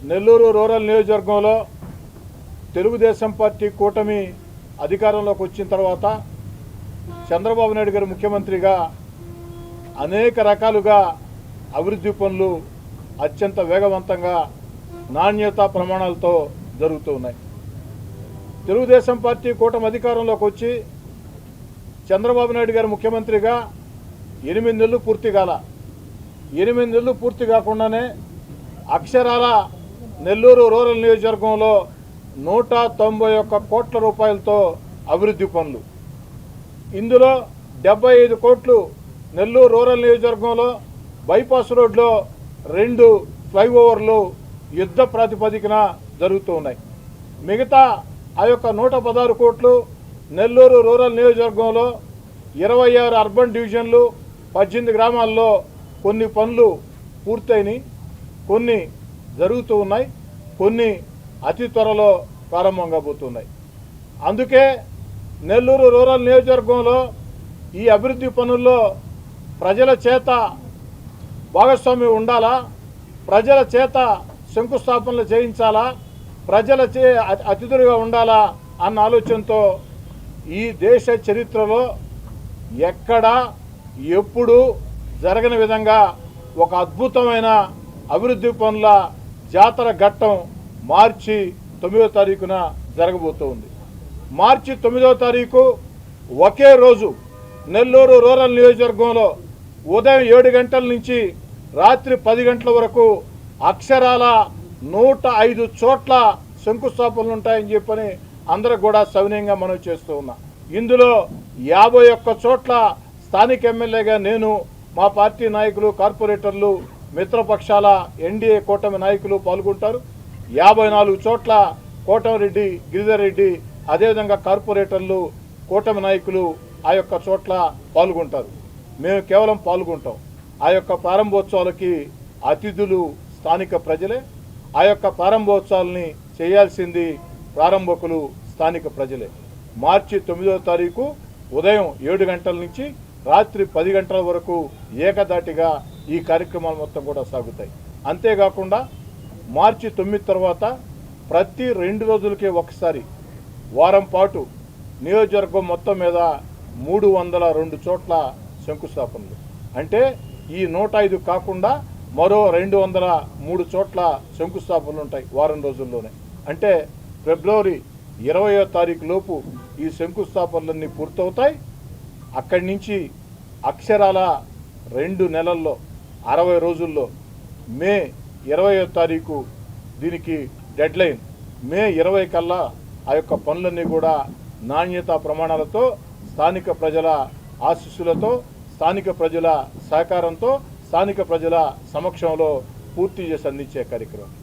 Nellore rural నియోజకవర్గంలో Telugu Desam party కూటమి అధికారంలోకి వచ్చిన తర్వాత చంద్రబాబు నాయుడు గారు ముఖ్యమంత్రిగా అనేక రకాలుగా అభివృద్ధి పనులు అత్యంత వేగవంతంగా నాణ్యతా ప్రమాణాలతో జరుగుతూ ఉన్నాయి. తెలుగుదేశం పార్టీ కూటమి అధికారంలోకి వచ్చి చంద్రబాబు నాయుడు గారు ముఖ్యమంత్రిగా 8 నెలలు పూర్తి కాల. 8 నెలలు పూర్తి కాకుండానే అక్షరాల నెల్లూరు రూరల్ నియోజకవర్గంలో 191 కోట్ల రూపాయలతో అభివృద్ధి పనులు. ఇందులో 75 కోట్లు నెల్లూరు రూరల్ నియోజకవర్గంలో బైపాస్ రోడ్లో 2 ఫ్లైఓవర్లు యుద్ధ ప్రాతిపదికన జరుగుతూ ఉన్నాయి. మిగతా ఆ యొక్క 116 కోట్లు నెల్లూరు రూరల్ నియోజకవర్గంలో 26 అర్బన్ డివిజన్లు 18 గ్రామాల్లో కొన్ని పనులు పూర్తయినాయి, కొన్ని జరుగుతూ ఉన్నాయి, కొన్ని అతి త్వరలో ప్రారంభం కాబోతున్నాయి. అందుకే నెల్లూరు రూరల్ నియోజకవర్గంలో ఈ అభివృద్ధి పనుల్లో ప్రజల చేత భాగస్వామ్యం ఉండాలా, ప్రజల చేత శంకుస్థాపనలు చేయించాలా, ప్రజల అతిథులుగా ఉండాలా అన్న ఆలోచనతో ఈ దేశ చరిత్రలో ఎక్కడా ఎప్పుడు జరగని విధంగా ఒక అద్భుతమైన అభివృద్ధి పనుల జాతర ఘట్టం మార్చి 9వ తారీఖున జరగబోతోంది. మార్చి 9వ తారీఖు ఒకే రోజు నెల్లూరు రూరల్ నియోజకవర్గంలో ఉదయం 7 గంటల నుంచి రాత్రి 10 గంటల వరకు అక్షరాల 105 చోట్ల శంకుస్థాపనలు ఉంటాయని చెప్పని అందరూ కూడా సవినయంగా మనవి చేస్తూ ఉన్నా. ఇందులో 51 చోట్ల స్థానిక ఎమ్మెల్యేగా నేను, మా పార్టీ నాయకులు, కార్పొరేటర్లు, మిత్రపక్షాల ఎన్డీఏ కూటమి నాయకులు పాల్గొంటారు. 54 చోట్ల కోటమిరెడ్డి, గిరిధర్ రెడ్డి, అదేవిధంగా కార్పొరేటర్లు, కూటమి నాయకులు ఆ యొక్క చోట్ల పాల్గొంటారు. మేము కేవలం పాల్గొంటాం. ఆ యొక్క ప్రారంభోత్సవాలకి అతిథులు స్థానిక ప్రజలే. ఆ యొక్క ప్రారంభోత్సవాలని చేయాల్సింది ప్రారంభకులు స్థానిక ప్రజలే. మార్చి 9వ తారీఖు ఉదయం 7 గంటల నుంచి రాత్రి 10 గంటల వరకు ఏకదాటిగా ఈ కార్యక్రమాలు మొత్తం కూడా సాగుతాయి. అంతేకాకుండా మార్చి 9 తర్వాత ప్రతి 2 రోజులకే ఒకసారి వారం పాటు నియోజకవర్గం మొత్తం మీద 302 చోట్ల శంకుస్థాపనలు. అంటే ఈ 105 కాకుండా మరో 203 చోట్ల శంకుస్థాపనలు ఉంటాయి వారం రోజుల్లోనే. అంటే ఫిబ్రవరి 20వ తారీఖు లోపు ఈ శంకుస్థాపనలన్నీ పూర్తవుతాయి. అక్కడి నుంచి అక్షరాల 2 నెలల్లో 60 రోజుల్లో మే 20వ తారీఖు దీనికి డెడ్ లైన్. మే 20 కల్లా ఆ యొక్క పనులన్నీ కూడా నాణ్యతా ప్రమాణాలతో, స్థానిక ప్రజల ఆశీస్సులతో, స్థానిక ప్రజల సహకారంతో, స్థానిక ప్రజల సమక్షంలో పూర్తి చేసి అందించే కార్యక్రమం.